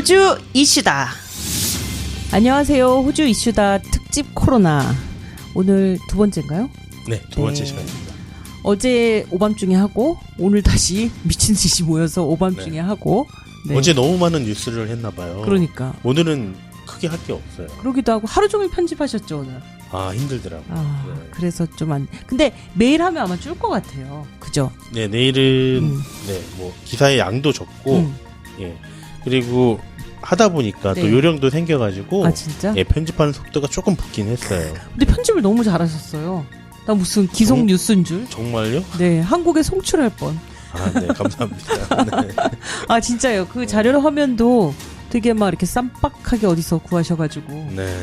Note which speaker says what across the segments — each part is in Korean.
Speaker 1: 호주 이슈다. 안녕하세요. 호주 이슈다 특집 코로나. 오늘 두 번째인가요?
Speaker 2: 네, 두 번째 시간입니다.
Speaker 1: 어제 오밤중에 하고 오늘 다시 미친 듯이 모여서 오밤중에 하고. 네.
Speaker 2: 어제 너무 많은 뉴스를 했나 봐요.
Speaker 1: 그러니까.
Speaker 2: 오늘은 크게 할 게 없어요.
Speaker 1: 그러기도 하고 하루 종일 편집하셨죠 오늘.
Speaker 2: 아, 힘들더라고요. 네.
Speaker 1: 그래서 좀 근데 매일 하면 아마 줄 것 같아요. 그죠?
Speaker 2: 네, 내일은 기사의 양도 적고 예. 그리고 하다 보니까 또 요령도 생겨가지고
Speaker 1: 진짜?
Speaker 2: 예, 편집하는 속도가 조금 붙긴 했어요.
Speaker 1: 근데 편집을 너무 잘하셨어요. 나 무슨 기성 뉴스인 줄.
Speaker 2: 정말요?
Speaker 1: 네, 한국에 송출할 뻔.
Speaker 2: 아, 네, 감사합니다. 네.
Speaker 1: 아, 진짜요. 그 자료 화면도 되게 막 이렇게 쌈박하게 어디서 구하셔가지고.
Speaker 2: 네.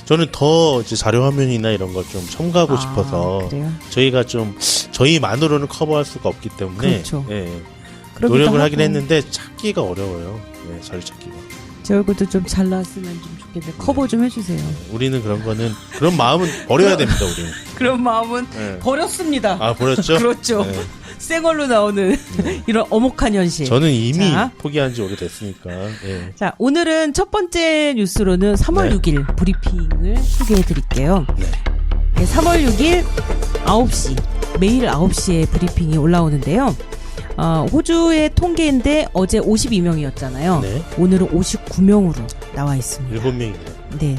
Speaker 2: 저는 더 이제 자료 화면이나 이런 걸 좀 첨가하고 싶어서.
Speaker 1: 그래요?
Speaker 2: 저희가 좀, 저희만으로는 커버할 수가 없기 때문에.
Speaker 1: 그렇죠.
Speaker 2: 예. 노력을 하긴 했는데 찾기가 어려워요. 네, 자료 찾기가.
Speaker 1: 제 얼굴도 좀 잘 나왔으면 좀 좋겠는데 커버 좀 해주세요.
Speaker 2: 우리는 그런 마음은 버려야 됩니다. 우리는.
Speaker 1: 그런 마음은 버렸습니다.
Speaker 2: 아, 버렸죠?
Speaker 1: 그렇죠.
Speaker 2: 네.
Speaker 1: 생얼로 나오는 이런 어목한 현실.
Speaker 2: 저는 이미 포기한 지 오래됐으니까. 예.
Speaker 1: 자, 오늘은 첫 번째 뉴스로는 3월 6일 브리핑을 소개해드릴게요. 네, 3월 6일 9시, 매일 9시에 브리핑이 올라오는데요. 호주의 통계인데 어제 52명이었잖아요. 네. 오늘은 59명으로 나와 있습니다.
Speaker 2: 7명이네요.
Speaker 1: 네.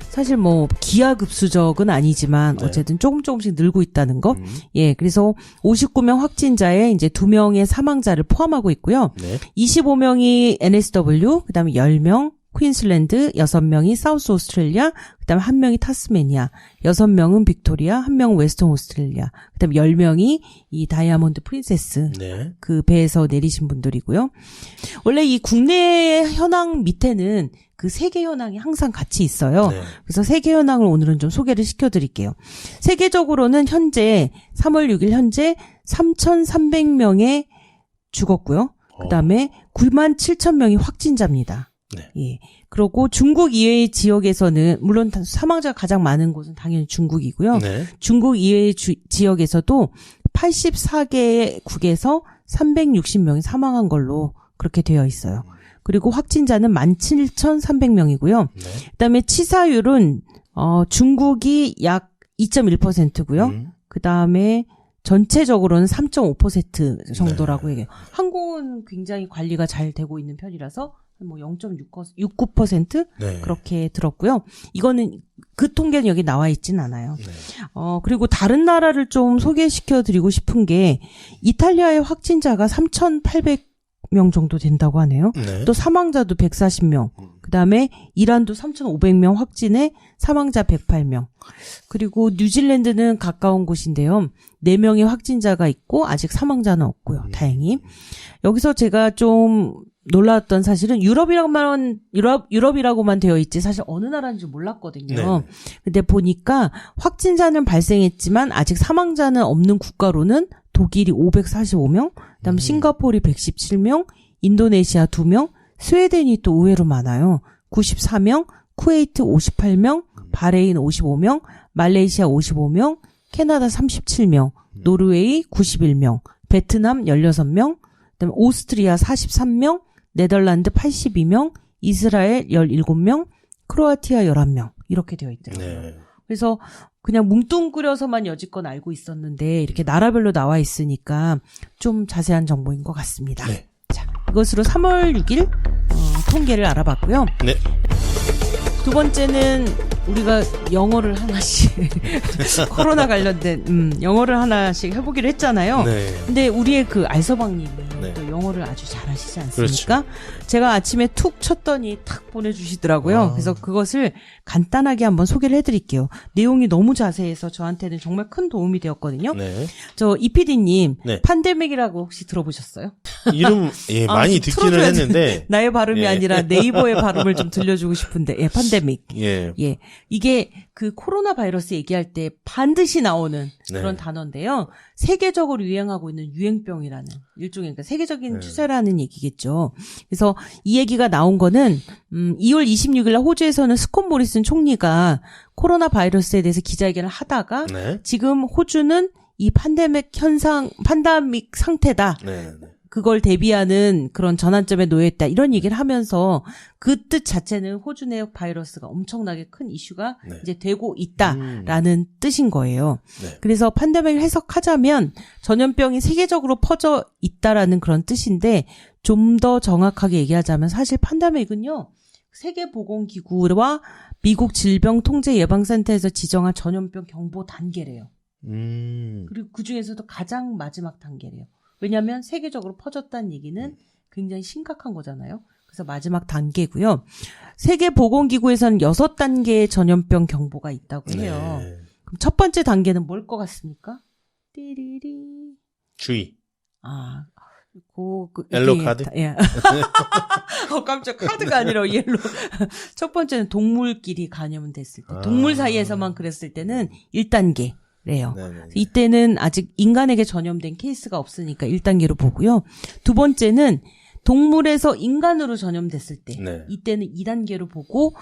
Speaker 1: 사실 기하급수적은 아니지만 어쨌든 조금씩 늘고 있다는 거. 예, 그래서 59명 확진자에 이제 2명의 사망자를 포함하고 있고요. 네. 25명이 NSW, 그다음에 10명 퀸슬랜드, 6명이 사우스 오스트레일리아, 그다음에 1명이 타스메니아, 6명은 빅토리아, 1명은 웨스턴 오스트레일리아, 그다음에 10명이 이 다이아몬드 프린세스 그 배에서 내리신 분들이고요. 원래 이 국내 현황 밑에는 그 세계 현황이 항상 같이 있어요. 네. 그래서 세계 현황을 오늘은 좀 소개를 시켜드릴게요. 세계적으로는 현재 3월 6일 현재 3,300명에 죽었고요. 그다음에 97,000명이 확진자입니다. 네. 예. 그리고 중국 이외의 지역에서는 물론 사망자가 가장 많은 곳은 당연히 중국이고요. 네. 중국 이외의 지역에서도 84개국에서 360명이 사망한 걸로 그렇게 되어 있어요. 그리고 확진자는 17,300명이고요. 네. 그다음에 치사율은 중국이 약 2.1%고요. 그다음에 전체적으로는 3.5% 정도라고 얘기해요. 한국은 굉장히 관리가 잘 되고 있는 편이라서 0.69% 네. 그렇게 들었고요. 이거는 그 통계는 여기 나와 있진 않아요. 네. 그리고 다른 나라를 좀 소개시켜 드리고 싶은 게 이탈리아의 확진자가 3,800명 정도 된다고 하네요. 네. 또 사망자도 140명. 그다음에 이란도 3,500명 확진에 사망자 108명. 그리고 뉴질랜드는 가까운 곳인데요. 4명의 확진자가 있고 아직 사망자는 없고요. 다행히. 여기서 제가 좀 놀라웠던 사실은 유럽이라고만 되어 있지 사실 어느 나라인지 몰랐거든요. 네. 근데 보니까 확진자는 발생했지만 아직 사망자는 없는 국가로는 독일이 545명, 그다음에 싱가포르이 117명, 인도네시아 2명, 스웨덴이 또 의외로 많아요. 94명, 쿠웨이트 58명, 바레인 55명, 말레이시아 55명, 캐나다 37명, 노르웨이 91명, 베트남 16명, 그다음에 오스트리아 43명, 네덜란드 82명, 이스라엘 17명, 크로아티아 11명 이렇게 되어 있더라고요. 네. 그래서 그냥 뭉뚱그려서만 여지껏 알고 있었는데 이렇게 나라별로 나와 있으니까 좀 자세한 정보인 것 같습니다. 네. 자, 이것으로 3월 6일 통계를 알아봤고요. 네. 두 번째는 우리가 영어를 하나씩 코로나 관련된 영어를 하나씩 해보기로 했잖아요. 네. 근데 우리의 그 알서방님이 또 영어를 아주 잘하시지 않습니까? 그렇죠. 제가 아침에 툭 쳤더니 탁 보내주시더라고요. 그래서 그것을 간단하게 한번 소개를 해드릴게요. 내용이 너무 자세해서 저한테는 정말 큰 도움이 되었거든요. 네. 저 이PD님 팬데믹이라고 혹시 들어보셨어요?
Speaker 2: 이름 많이 듣기는 했는데
Speaker 1: 나의 발음이 아니라 네이버의 발음을 좀 들려주고 싶은데 팬데믹. 예. 이게 그 코로나 바이러스 얘기할 때 반드시 나오는 그런 단어인데요. 세계적으로 유행하고 있는 유행병이라는 일종의 그러니까 세계적인 추세라는 얘기겠죠. 그래서 이 얘기가 나온 거는 2월 26일 날 호주에서는 스콧 모리슨 총리가 코로나 바이러스에 대해서 기자회견을 하다가 지금 호주는 이 팬데믹 상태다. 그걸 대비하는 그런 전환점에 놓여 있다. 이런 얘기를 하면서 그 뜻 자체는 호주 내 바이러스가 엄청나게 큰 이슈가
Speaker 2: 네.
Speaker 1: 이제 되고 있다라는 뜻인 거예요.
Speaker 2: 네.
Speaker 1: 그래서 팬데믹을 해석하자면 전염병이 세계적으로 퍼져 있다라는 그런 뜻인데 좀 더 정확하게 얘기하자면 사실 팬데믹은요. 세계보건기구와 미국 질병통제예방센터에서 지정한 전염병 경보 단계래요. 그리고 그중에서도 가장 마지막 단계래요. 왜냐하면 세계적으로 퍼졌다는 얘기는 굉장히 심각한 거잖아요. 그래서 마지막 단계고요. 세계보건기구에서는 6단계의 전염병 경보가 있다고 해요.
Speaker 2: 네.
Speaker 1: 그럼 첫 번째 단계는 뭘 것 같습니까? 띠리리.
Speaker 2: 주의.
Speaker 1: 아,
Speaker 2: 옐로 카드?
Speaker 1: 예. 깜짝 카드가 아니라 옐로. 첫 번째는 동물끼리 감염됐을 때. 동물 사이에서만 그랬을 때는 1단계. 래요. 이때는 아직 인간에게 전염된 케이스가 없으니까 1단계로 보고요. 두 번째는 동물에서 인간으로 전염됐을 때.
Speaker 2: 네.
Speaker 1: 이때는 2단계로 보고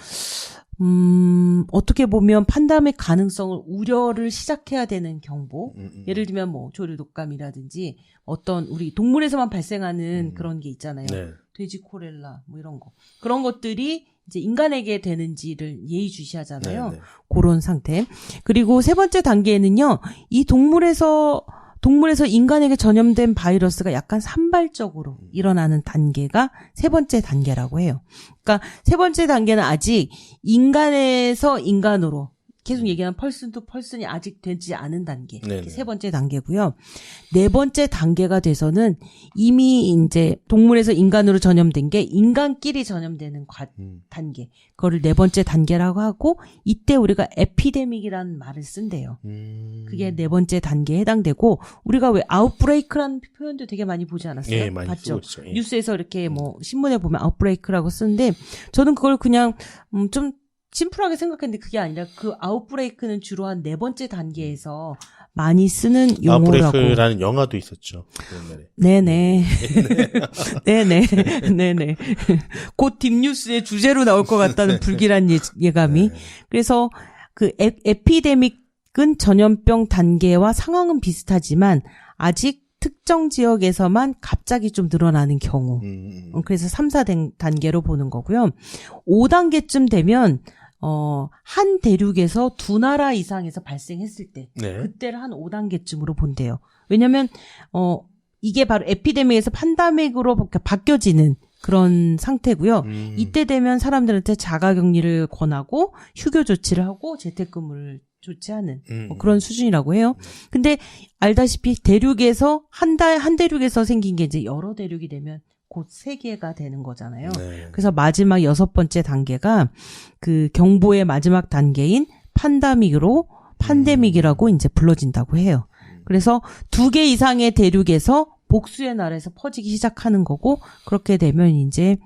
Speaker 1: 어떻게 보면 판담의 가능성을 우려를 시작해야 되는 경보. 예를 들면 뭐 조류 독감이라든지 어떤 우리 동물에서만 발생하는 그런 게 있잖아요.
Speaker 2: 네.
Speaker 1: 돼지 콜렐라 뭐 이런 거. 그런 것들이 이제 인간에게 되는지를 예의주시하잖아요.
Speaker 2: 네.
Speaker 1: 그런 상태. 그리고 세 번째 단계에는요. 이 동물에서 인간에게 전염된 바이러스가 약간 산발적으로 일어나는 단계가 세 번째 단계라고 해요. 그러니까 세 번째 단계는 아직 인간에서 인간으로 계속 얘기하는 펄슨 투 펄슨이 아직 되지 않은 단계. 세 번째 단계고요. 네 번째 단계가 돼서는 이미 이제 동물에서 인간으로 전염된 게 인간끼리 전염되는 단계. 그거를 네 번째 단계라고 하고 이때 우리가 에피데믹이라는 말을 쓴대요. 그게 네 번째 단계에 해당되고 우리가 왜 아웃브레이크라는 표현도 되게 많이 보지 않았어요?
Speaker 2: 네, 많이
Speaker 1: 봤죠?
Speaker 2: 쓰고 있죠. 예.
Speaker 1: 뉴스에서 이렇게 뭐 신문에 보면 아웃브레이크라고 쓰는데 저는 그걸 그냥 좀 심플하게 생각했는데 그게 아니라 그 아웃브레이크는 주로 한 네 번째 단계에서 많이 쓰는 용어라고.
Speaker 2: 아웃브레이크라는 영화도 있었죠. 옛날에.
Speaker 1: 네네. 네네. 곧 딥뉴스의 주제로 나올 것 같다는 불길한 예감이. 그래서 그 에피데믹은 전염병 단계와 상황은 비슷하지만 아직 특정 지역에서만 갑자기 좀 늘어나는 경우. 그래서 3, 4단계로 보는 거고요. 5단계쯤 되면 한 대륙에서 두 나라 이상에서 발생했을 때 그때를 한 5단계쯤으로 본대요. 왜냐면 이게 바로 에피데믹에서 팬데믹으로 바뀌어지는 그런 상태고요. 이때 되면 사람들한테 자가격리를 권하고 휴교 조치를 하고 재택근무를 조치하는 뭐 그런 수준이라고 해요. 근데 알다시피 대륙에서 한 대륙에서 생긴 게 이제 여러 대륙이 되면 곧 세계가 되는 거잖아요.
Speaker 2: 네.
Speaker 1: 그래서 마지막 6번째 단계가 그 경보의 마지막 단계인 팬데믹이라고 이제 불러진다고 해요. 그래서 2개 이상의 대륙에서 복수의 나라에서 퍼지기 시작하는 거고 그렇게 되면 이제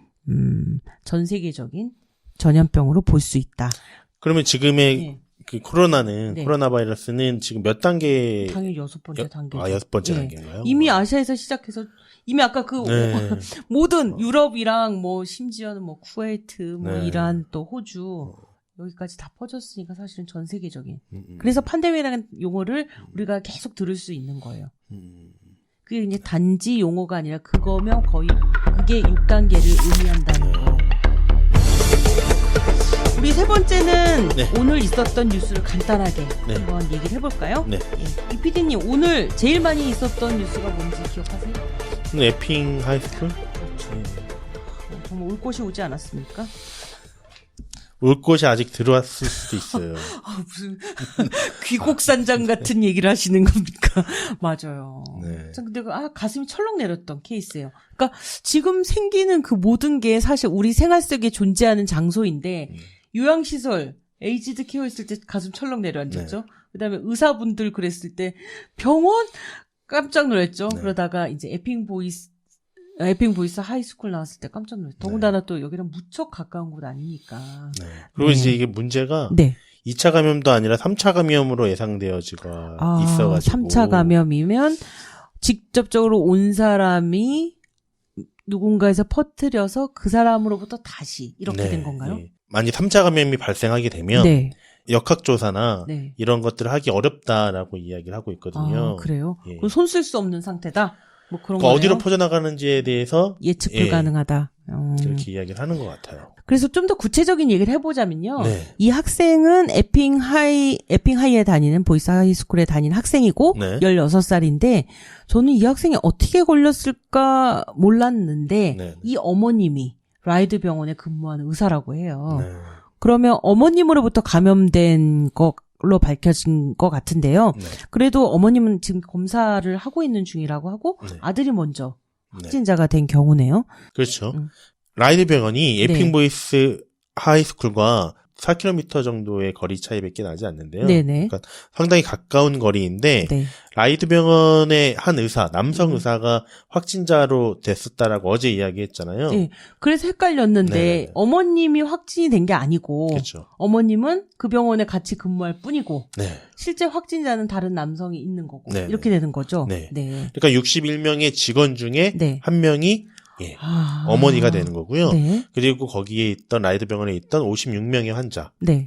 Speaker 1: 전 세계적인 전염병으로 볼 수 있다.
Speaker 2: 그러면 지금의 그 코로나 바이러스는 지금 몇 단계?
Speaker 1: 당연히 6번째 단계죠.
Speaker 2: 6번째 단계인가요?
Speaker 1: 이미 아시아에서 시작해서 이미 아까 그 모든 유럽이랑 뭐 심지어는 뭐 쿠웨이트, 뭐 이란 또 호주 여기까지 다 퍼졌으니까 사실은 전 세계적인. 그래서 팬데믹이라는 용어를 우리가 계속 들을 수 있는 거예요. 그게 이제 단지 용어가 아니라 그거면 거의 그게 6단계를 의미한다는 거. 우리 세 번째는 오늘 있었던 뉴스를 간단하게 한번 얘기를 해볼까요?
Speaker 2: 네.
Speaker 1: 이 PD님 오늘 제일 많이 있었던 뉴스가 뭔지 기억하세요?
Speaker 2: 에핑 하이스쿨?
Speaker 1: 그렇죠. 정말 올 곳이 오지 않았습니까?
Speaker 2: 올 곳이 아직 들어왔을 수도 있어요.
Speaker 1: 무슨 귀곡산장 같은 얘기를 하시는 겁니까? 맞아요.
Speaker 2: 네.
Speaker 1: 근데 가슴이 철렁 내렸던 케이스예요. 그러니까 지금 생기는 그 모든 게 사실 우리 생활 속에 존재하는 장소인데 요양시설, 에이지드 케어 있을 때 가슴 철렁 내려앉았죠. 그다음에 의사분들 그랬을 때 병원 깜짝 놀랐죠. 그러다가 이제 에핑 보이스 하이스쿨 나왔을 때 깜짝 놀랐어요. 더군다나 또 여기랑 무척 가까운 곳 아니니까.
Speaker 2: 그리고 이제 이게 문제가 2차 감염도 아니라 3차 감염으로 예상되어지고 있어가지고.
Speaker 1: 3차 감염이면 직접적으로 온 사람이 누군가에서 퍼뜨려서 그 사람으로부터 다시 이렇게 된 건가요?
Speaker 2: 만약 3차 감염이 발생하게 되면 역학조사나 이런 것들을 하기 어렵다라고 이야기를 하고 있거든요.
Speaker 1: 그래요? 그럼 손 쓸 수 없는 상태다? 뭐 그런
Speaker 2: 그
Speaker 1: 거예요?
Speaker 2: 어디로 퍼져나가는지에 대해서
Speaker 1: 예측 불가능하다.
Speaker 2: 이렇게 이야기를 하는 것 같아요.
Speaker 1: 그래서 좀 더 구체적인 얘기를 해보자면요.
Speaker 2: 네.
Speaker 1: 이 학생은 에핑하이에 다니는 보이스 하이스쿨에 다니는 학생이고
Speaker 2: 네.
Speaker 1: 16살인데 저는 이 학생이 어떻게 걸렸을까 몰랐는데
Speaker 2: 네.
Speaker 1: 이 어머님이 라이드 병원에 근무하는 의사라고 해요.
Speaker 2: 네.
Speaker 1: 그러면 어머님으로부터 감염된 걸로 밝혀진 것 같은데요.
Speaker 2: 네.
Speaker 1: 그래도 어머님은 지금 검사를 하고 있는 중이라고 하고
Speaker 2: 네.
Speaker 1: 아들이 먼저
Speaker 2: 네.
Speaker 1: 확진자가 된 경우네요.
Speaker 2: 그렇죠. 라이드 병원이
Speaker 1: 네.
Speaker 2: 에핑보이스 하이스쿨과 4km 정도의 거리 차이밖에 나지 않는데요.
Speaker 1: 네네.
Speaker 2: 그러니까 상당히 가까운 거리인데
Speaker 1: 네.
Speaker 2: 라이드 병원의 한 의사, 남성 의사가 확진자로 됐었다라고 어제 이야기했잖아요.
Speaker 1: 네. 그래서 헷갈렸는데
Speaker 2: 네네네.
Speaker 1: 어머님이 확진이 된 게 아니고
Speaker 2: 그렇죠.
Speaker 1: 어머님은 그 병원에 같이 근무할 뿐이고
Speaker 2: 네.
Speaker 1: 실제 확진자는 다른 남성이 있는 거고
Speaker 2: 네네.
Speaker 1: 이렇게 되는 거죠.
Speaker 2: 네.
Speaker 1: 네.
Speaker 2: 그러니까 61명의 직원 중에
Speaker 1: 네.
Speaker 2: 한 명이 어머니가 되는 거고요.
Speaker 1: 네.
Speaker 2: 그리고 거기에 있던 라이드 병원에 있던 56명의 환자가
Speaker 1: 네.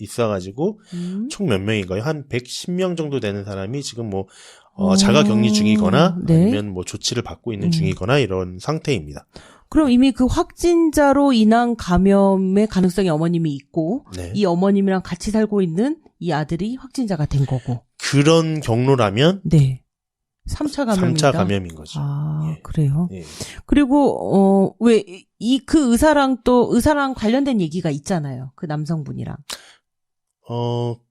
Speaker 2: 있어가지고 총 몇 명인가요? 한 110명 정도 되는 사람이 지금 뭐 자가 격리 중이거나
Speaker 1: 네.
Speaker 2: 아니면 뭐 조치를 받고 있는 중이거나 이런 상태입니다.
Speaker 1: 그럼 이미 그 확진자로 인한 감염의 가능성이 어머님이 있고
Speaker 2: 네.
Speaker 1: 이 어머님이랑 같이 살고 있는 이 아들이 확진자가 된 거고.
Speaker 2: 그런 경로라면
Speaker 1: 네. 3차 감염이다.
Speaker 2: 3차 감염인 거죠.
Speaker 1: 아,
Speaker 2: 예.
Speaker 1: 그래요?
Speaker 2: 예.
Speaker 1: 그리고, 그 의사랑 관련된 얘기가 있잖아요. 그 남성분이랑.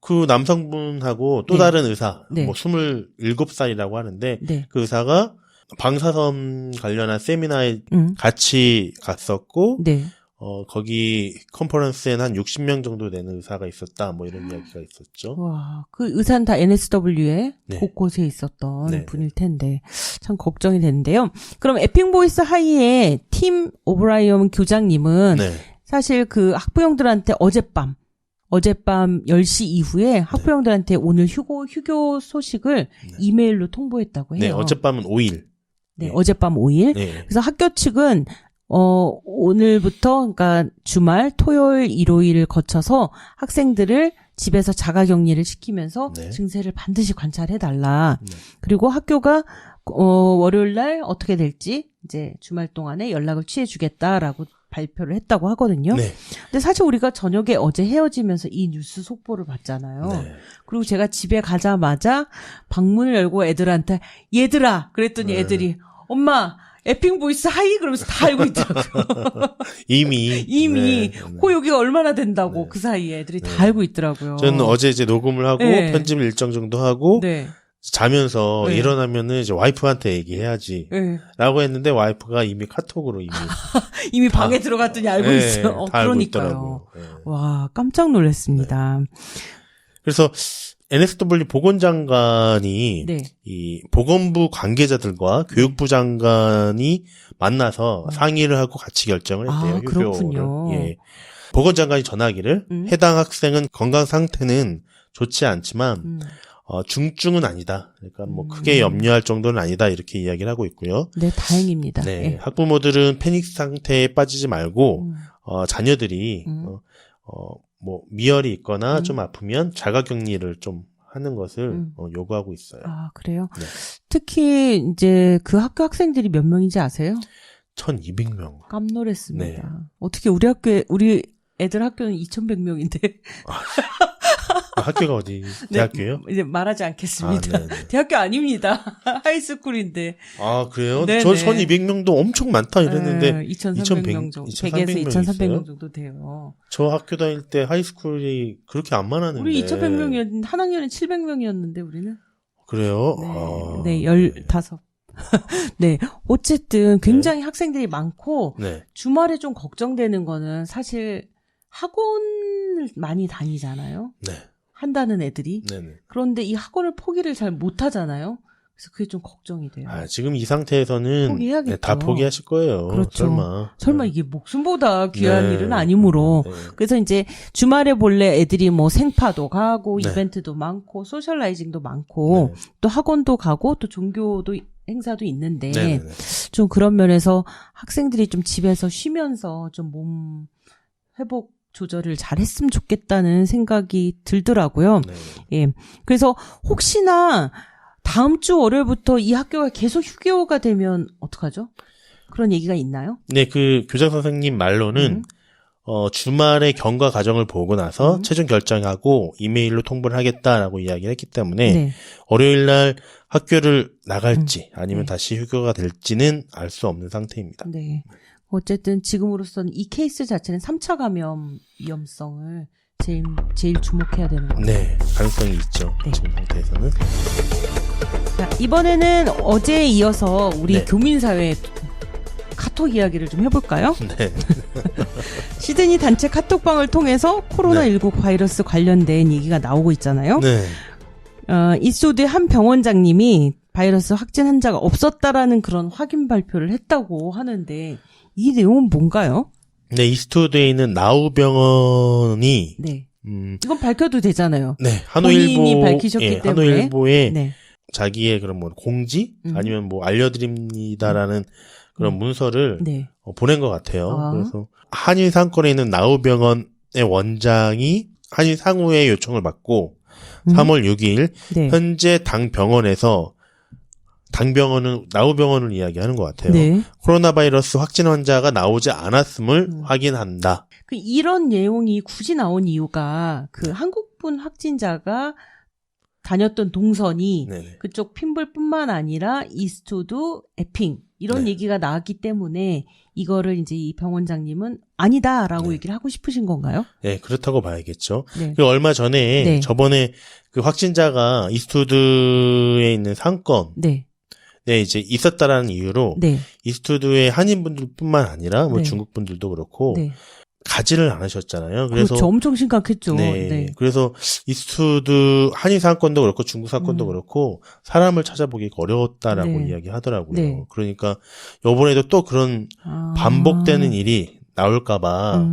Speaker 2: 그 남성분하고 또
Speaker 1: 네.
Speaker 2: 다른 의사,
Speaker 1: 네.
Speaker 2: 뭐 27살이라고 하는데
Speaker 1: 네.
Speaker 2: 그 의사가 방사선 관련한 세미나에
Speaker 1: 음.
Speaker 2: 같이 갔었고
Speaker 1: 네.
Speaker 2: 거기 컨퍼런스에는 한 60명 정도 되는 의사가 있었다. 뭐 이런 이야기가 있었죠.
Speaker 1: 와, 그 의사는 다 NSW에
Speaker 2: 네.
Speaker 1: 곳곳에 있었던
Speaker 2: 네.
Speaker 1: 분일 텐데 참 걱정이 되는데요. 그럼 에핑보이스 하이의 팀 오브라이언 교장님은
Speaker 2: 네.
Speaker 1: 사실 그 학부형들한테 어젯밤 10시 이후에 학부형들한테 오늘 휴교 소식을 이메일로 통보했다고 해요.
Speaker 2: 네, 어젯밤은 5일.
Speaker 1: 네,
Speaker 2: 네.
Speaker 1: 어젯밤 5일.
Speaker 2: 네.
Speaker 1: 그래서 학교 측은 오늘부터 그러니까 주말 토요일 일요일을 거쳐서 학생들을 집에서 자가 격리를 시키면서
Speaker 2: 네.
Speaker 1: 증세를 반드시 관찰해 달라.
Speaker 2: 네.
Speaker 1: 그리고 학교가 월요일 날 어떻게 될지 이제 주말 동안에 연락을 취해 주겠다라고 발표를 했다고 하거든요.
Speaker 2: 네.
Speaker 1: 근데 사실 우리가 저녁에 어제 헤어지면서 이 뉴스 속보를 봤잖아요.
Speaker 2: 네.
Speaker 1: 그리고 제가 집에 가자마자 방문을 열고 애들한테 얘들아 그랬더니
Speaker 2: 네.
Speaker 1: 애들이 엄마 에핑보이스 하이 그러면서 다 알고 있더라고요.
Speaker 2: 이미
Speaker 1: 이미
Speaker 2: 네.
Speaker 1: 호요기가 얼마나 된다고
Speaker 2: 네.
Speaker 1: 그 사이에 애들이 다
Speaker 2: 네.
Speaker 1: 알고 있더라고요.
Speaker 2: 저는 어제 이제 녹음을 하고
Speaker 1: 네.
Speaker 2: 편집을 일정 정도 하고
Speaker 1: 네.
Speaker 2: 자면서
Speaker 1: 네.
Speaker 2: 일어나면은 이제 와이프한테 얘기해야지.
Speaker 1: 네.
Speaker 2: 라고 했는데 와이프가 이미 카톡으로
Speaker 1: 이미 방에 들어갔더니 알고
Speaker 2: 네,
Speaker 1: 있어요.
Speaker 2: 다 알고
Speaker 1: 그러니까요.
Speaker 2: 있더라고요. 네.
Speaker 1: 와 깜짝 놀랐습니다.
Speaker 2: 그래서 NSW 보건장관이
Speaker 1: 네.
Speaker 2: 이 보건부 관계자들과 교육부 장관이 만나서 상의를 하고 같이 결정을 했대요.
Speaker 1: 아, 그렇군요.
Speaker 2: 휴교를. 예. 보건장관이 전하기를 해당 학생은 건강 상태는 좋지 않지만 중증은 아니다. 그러니까 뭐 크게 염려할 정도는 아니다. 이렇게 이야기를 하고 있고요.
Speaker 1: 네, 다행입니다.
Speaker 2: 네.
Speaker 1: 네.
Speaker 2: 학부모들은 패닉 상태에 빠지지 말고 자녀들이 뭐 미열이 있거나 좀 아프면 자가격리를 좀 하는 것을 요구하고 있어요.
Speaker 1: 아, 그래요?
Speaker 2: 네.
Speaker 1: 특히 이제 그 학교 학생들이 몇 명인지 아세요?
Speaker 2: 1200명.
Speaker 1: 깜놀했습니다.
Speaker 2: 네.
Speaker 1: 어떻게 우리 애들 학교는 2100명인데.
Speaker 2: 학교가 어디? 대학교요?
Speaker 1: 네, 이제 말하지 않겠습니다.
Speaker 2: 아, 네네.
Speaker 1: 대학교 아닙니다. 하이스쿨인데.
Speaker 2: 아, 그래요?
Speaker 1: 네네.
Speaker 2: 저 1200명도 엄청 많다 이랬는데
Speaker 1: 2300명 정도. 100에서 2300명 정도 돼요.
Speaker 2: 저 학교 다닐 때 하이스쿨이 그렇게 안 많았는데.
Speaker 1: 우리 2100명이었는데 한 학년에 700명이었는데 우리는.
Speaker 2: 그래요?
Speaker 1: 네,
Speaker 2: 아,
Speaker 1: 네 15. 네. 어쨌든 굉장히 학생들이 많고
Speaker 2: 네.
Speaker 1: 주말에 좀 걱정되는 거는 사실 학원을 많이 다니잖아요.
Speaker 2: 네.
Speaker 1: 한다는 애들이.
Speaker 2: 네네.
Speaker 1: 그런데 이 학원을 포기를 잘 못하잖아요. 그래서 그게 좀 걱정이 돼요.
Speaker 2: 아, 지금 이 상태에서는
Speaker 1: 포기해야겠죠.
Speaker 2: 네, 다 포기하실 거예요.
Speaker 1: 그렇죠. 설마
Speaker 2: 네.
Speaker 1: 이게 목숨보다 귀한
Speaker 2: 네.
Speaker 1: 일은 아니므로.
Speaker 2: 네.
Speaker 1: 그래서 이제 주말에 본래 애들이 뭐 생파도 가고
Speaker 2: 네.
Speaker 1: 이벤트도 많고 소셜라이징도 많고
Speaker 2: 네.
Speaker 1: 또 학원도 가고 또 종교도 행사도 있는데
Speaker 2: 네네네.
Speaker 1: 좀 그런 면에서 학생들이 좀 집에서 쉬면서 좀 몸 회복 조절을 잘 했으면 좋겠다는 생각이 들더라고요.
Speaker 2: 네.
Speaker 1: 예. 그래서 혹시나 다음 주 월요일부터 이 학교가 계속 휴교가 되면 어떡하죠? 그런 얘기가 있나요?
Speaker 2: 네, 그 교장 선생님 말로는 주말에 경과 과정을 보고 나서 최종 결정하고 이메일로 통보를 하겠다라고 이야기를 했기 때문에
Speaker 1: 네.
Speaker 2: 월요일 날 학교를 나갈지 아니면
Speaker 1: 네.
Speaker 2: 다시 휴교가 될지는 알 수 없는 상태입니다.
Speaker 1: 네. 어쨌든 지금으로서는 이 케이스 자체는 3차 감염 위험성을 제일 주목해야 되는 거죠.
Speaker 2: 네, 가능성이 있죠.
Speaker 1: 네.
Speaker 2: 지금 상태에서는.
Speaker 1: 자, 이번에는 어제에 이어서 우리
Speaker 2: 네.
Speaker 1: 교민사회 카톡 이야기를 좀 해볼까요?
Speaker 2: 네.
Speaker 1: 시드니 단체 카톡방을 통해서 코로나19 바이러스 관련된 얘기가 나오고 있잖아요.
Speaker 2: 네.
Speaker 1: 이소드 한 병원장님이 바이러스 확진 환자가 없었다라는 그런 확인 발표를 했다고 하는데 이 내용은 뭔가요?
Speaker 2: 네, 이스트우드에 있는 나우 병원이
Speaker 1: 네. 이건 밝혀도 되잖아요.
Speaker 2: 네,
Speaker 1: 본인이 밝히셨기 때문에.
Speaker 2: 한국일보에
Speaker 1: 네.
Speaker 2: 자기의 그런 뭐 공지 아니면 뭐 알려드립니다라는 그런 문서를
Speaker 1: 네.
Speaker 2: 보낸 것 같아요.
Speaker 1: 아.
Speaker 2: 그래서 한일 상권에 있는 나우 병원의 원장이 한일 상우의 요청을 받고 3월 6일
Speaker 1: 네.
Speaker 2: 현재 당 병원에서 당병원은 나우 병원을 이야기하는 것 같아요.
Speaker 1: 네.
Speaker 2: 코로나 바이러스 확진 환자가 나오지 않았음을 확인한다.
Speaker 1: 이런 내용이 굳이 나온 이유가 그 한국분 확진자가 다녔던 동선이
Speaker 2: 네네.
Speaker 1: 그쪽 핀불뿐만 아니라 이스트우드, 에핑 이런
Speaker 2: 네.
Speaker 1: 얘기가 나왔기 때문에 이거를 이제 이 병원장님은 아니다라고
Speaker 2: 네.
Speaker 1: 얘기를 하고 싶으신 건가요?
Speaker 2: 네, 그렇다고 봐야겠죠.
Speaker 1: 네.
Speaker 2: 그리고 얼마 전에
Speaker 1: 네.
Speaker 2: 저번에 그 확진자가 이스트우드에 있는 상권
Speaker 1: 네.
Speaker 2: 네, 이제 있었다라는 이유로
Speaker 1: 네.
Speaker 2: 이스트우드의 한인분들뿐만 아니라 뭐
Speaker 1: 네.
Speaker 2: 중국분들도 그렇고
Speaker 1: 네.
Speaker 2: 가지를 않으셨잖아요. 그래서
Speaker 1: 그렇죠. 엄청 심각했죠.
Speaker 2: 네,
Speaker 1: 네.
Speaker 2: 그래서 이스트우드 한인 사건도 그렇고 중국 사건도 그렇고 사람을 찾아보기 어려웠다라고
Speaker 1: 네.
Speaker 2: 이야기하더라고요.
Speaker 1: 네.
Speaker 2: 그러니까 이번에도 또 그런 반복되는 일이 나올까봐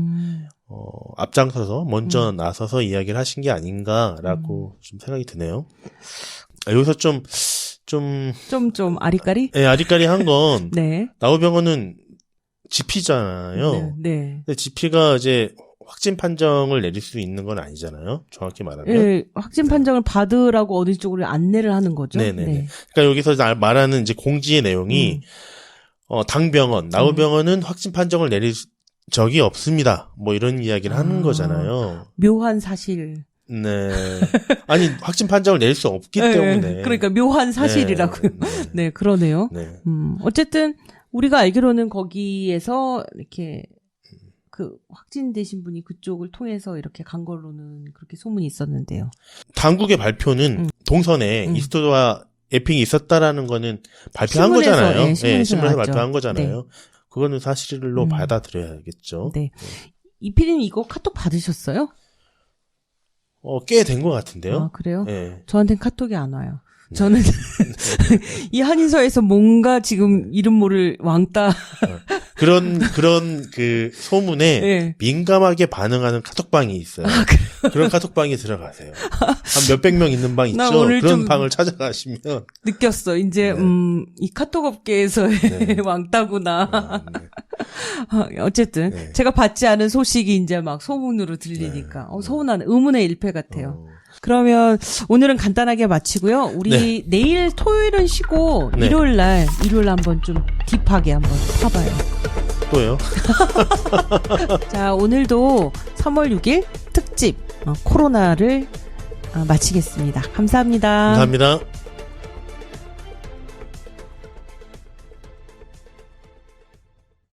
Speaker 2: 앞장서서 먼저 나서서 이야기를 하신 게 아닌가라고 좀 생각이 드네요. 여기서 좀
Speaker 1: 아리까리?
Speaker 2: 네, 아리까리한 건
Speaker 1: 네.
Speaker 2: 나우병원은 지피잖아요.
Speaker 1: 네. 네.
Speaker 2: 근데 지피가 이제 확진 판정을 내릴 수 있는 건 아니잖아요. 정확히 말하면.
Speaker 1: 네, 확진 판정을 받으라고 어느 쪽으로 안내를 하는 거죠.
Speaker 2: 네네네.
Speaker 1: 네.
Speaker 2: 그러니까 여기서 말하는 이제 공지의 내용이 당병원, 나우병원은 확진 판정을 내릴 적이 없습니다. 뭐 이런 이야기를 하는 거잖아요.
Speaker 1: 묘한 사실.
Speaker 2: 네. 아니 확진 판정을 내릴 수 없기 때문에.
Speaker 1: 그러니까 묘한 사실이라고요. 네, 그러네요.
Speaker 2: 네.
Speaker 1: 어쨌든 우리가 알기로는 거기에서 이렇게 그 확진되신 분이 그쪽을 통해서 이렇게 간 걸로는 그렇게 소문이 있었는데요.
Speaker 2: 당국의 발표는 동선에 이스트우드와 에핑이 있었다라는 거는 발표한
Speaker 1: 신문에서,
Speaker 2: 거잖아요.
Speaker 1: 네,
Speaker 2: 신문에서
Speaker 1: 나왔죠.
Speaker 2: 발표한 거잖아요.
Speaker 1: 네.
Speaker 2: 그거는 사실로 받아들여야겠죠.
Speaker 1: 네. 이피디님 이거 카톡 받으셨어요?
Speaker 2: 꽤 된 것 같은데요.
Speaker 1: 아, 그래요?
Speaker 2: 네.
Speaker 1: 저한테는 카톡이 안 와요. 저는 이 한인서에서 뭔가 지금 이름 모를 왕따
Speaker 2: 그런 그 소문에
Speaker 1: 네.
Speaker 2: 민감하게 반응하는 카톡방이 있어요. 그런 카톡방에 들어가세요. 한 몇백 명 있는 방 있죠.
Speaker 1: 나 오늘
Speaker 2: 그런
Speaker 1: 좀
Speaker 2: 방을 찾아가시면
Speaker 1: 느꼈어. 이제 이 카톡 업계에서의
Speaker 2: 네.
Speaker 1: 왕따구나.
Speaker 2: 네.
Speaker 1: 어쨌든
Speaker 2: 네.
Speaker 1: 제가 받지 않은 소식이 이제 막 소문으로 들리니까 서운한 의문의 일패 같아요. 그러면 오늘은 간단하게 마치고요. 우리
Speaker 2: 네.
Speaker 1: 내일 토요일은 쉬고
Speaker 2: 네.
Speaker 1: 일요일 날 한번 좀 딥하게 한번 파봐요.
Speaker 2: 또요.
Speaker 1: 자, 오늘도 3월 6일 특집 코로나를 마치겠습니다. 감사합니다.
Speaker 2: 감사합니다.